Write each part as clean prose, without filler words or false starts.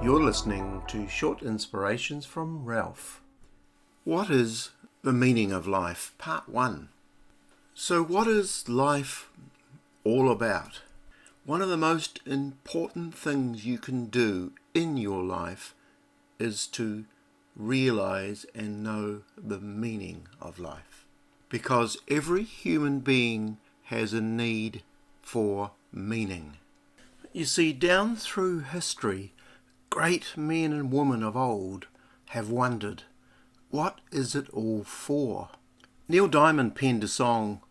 You're listening to Short Inspirations from Ralph. What is the meaning of life? Part 1. So what is life all about? One of the most important things you can do in your life is to realize and know the meaning of life. Because every human being has a need for meaning. You see, down through history, great men and women of old have wondered, what is it all for? Neil Diamond penned a song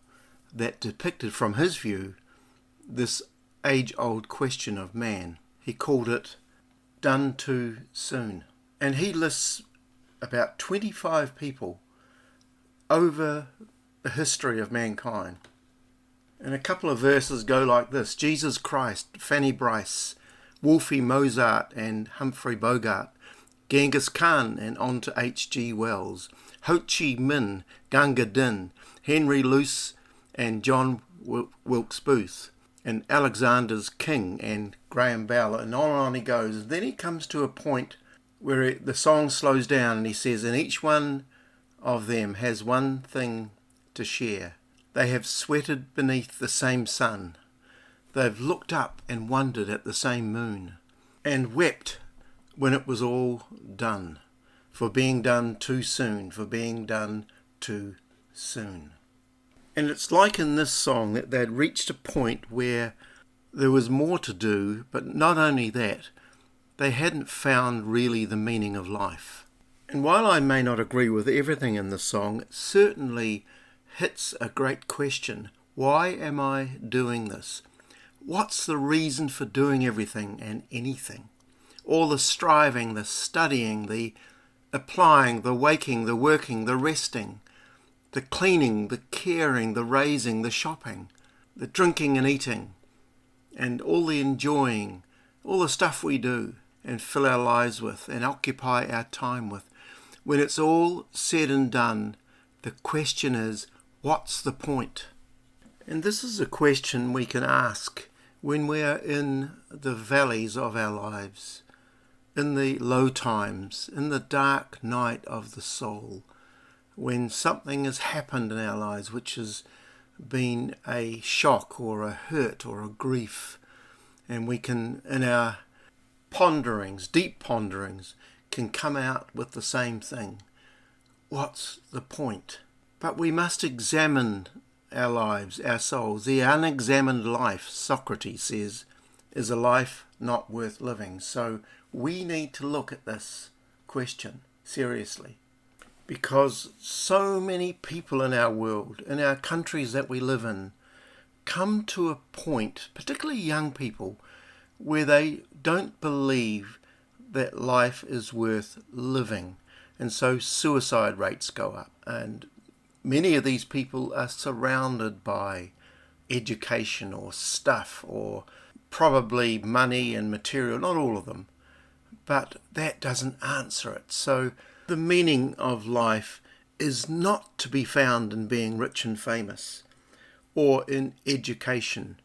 that depicted from his view this age-old question of man. He called it Done Too Soon. And he lists about 25 people over the history of mankind. And a couple of verses go like this: Jesus Christ, Fanny Bryce, Wolfie Mozart and Humphrey Bogart, Genghis Khan and on to H.G. Wells, Ho Chi Minh, Gunga Din, Henry Luce and John Wilkes Booth, and Alexander's King and Graham Bell, and on he goes. And then he comes to a point where the song slows down and he says, and each one of them has one thing to share. They have sweated beneath the same sun. They've looked up and wondered at the same moon, and wept when it was all done, for being done too soon, for being done too soon. And it's like in this song that they'd reached a point where there was more to do, but not only that, they hadn't found really the meaning of life. And while I may not agree with everything in the song, it certainly hits a great question. Why am I doing this? What's the reason for doing everything and anything? All the striving, the studying, the applying, the waking, the working, the resting, the cleaning, the caring, the raising, the shopping, the drinking and eating, and all the enjoying, all the stuff we do and fill our lives with and occupy our time with. When it's all said and done, the question is, what's the point? And this is a question we can ask when we are in the valleys of our lives, in the low times, in the dark night of the soul, when something has happened in our lives which has been a shock or a hurt or a grief, and we can, in our ponderings, deep ponderings, can come out with the same thing. What's the point? But we must examine our lives, our souls. The unexamined life, Socrates says, is a life not worth living. So we need to look at this question seriously, because so many people in our world, in our countries that we live in, come to a point, particularly young people, where they don't believe that life is worth living. And so suicide rates go up, and many of these people are surrounded by education or stuff or probably money and material, not all of them, but that doesn't answer it. So the meaning of life is not to be found in being rich and famous, or in education,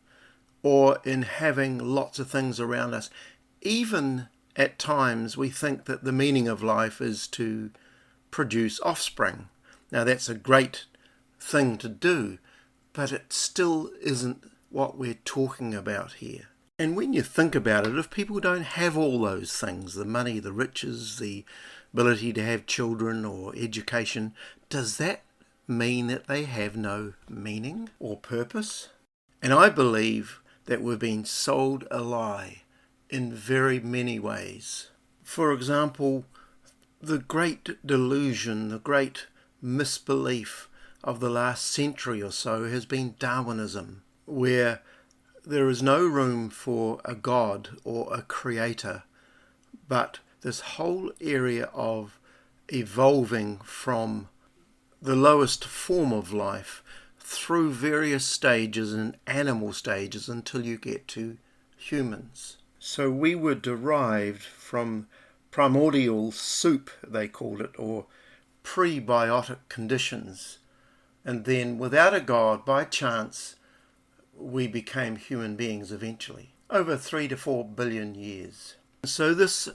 or in having lots of things around us. Even at times we think that the meaning of life is to produce offspring. Now that's a great thing to do, but it still isn't what we're talking about here. And when you think about it, if people don't have all those things, the money, the riches, the ability to have children or education, does that mean that they have no meaning or purpose? And I believe that we've been sold a lie in very many ways. For example, the great delusion, the great misbelief of the last century or so has been Darwinism, where there is no room for a God or a creator, but this whole area of evolving from the lowest form of life through various stages and animal stages until you get to humans. So we were derived from primordial soup, they called it, or prebiotic conditions. And then without a God, by chance, we became human beings eventually, over 3 to 4 billion years. So this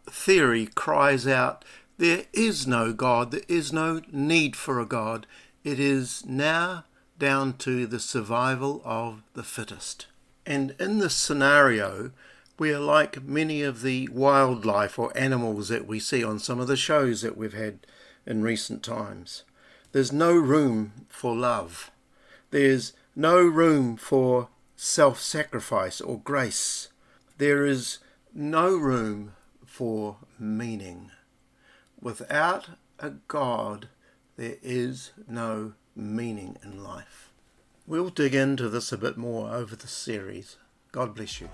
theory cries out, there is no God, there is no need for a God. It is now down to the survival of the fittest. And in this scenario, we are like many of the wildlife or animals that we see on some of the shows that we've had in recent times. There's no room for love. There's no room for self-sacrifice or grace. There is no room for meaning. Without a God, there is no meaning in life. We'll dig into this a bit more over the series. God bless you.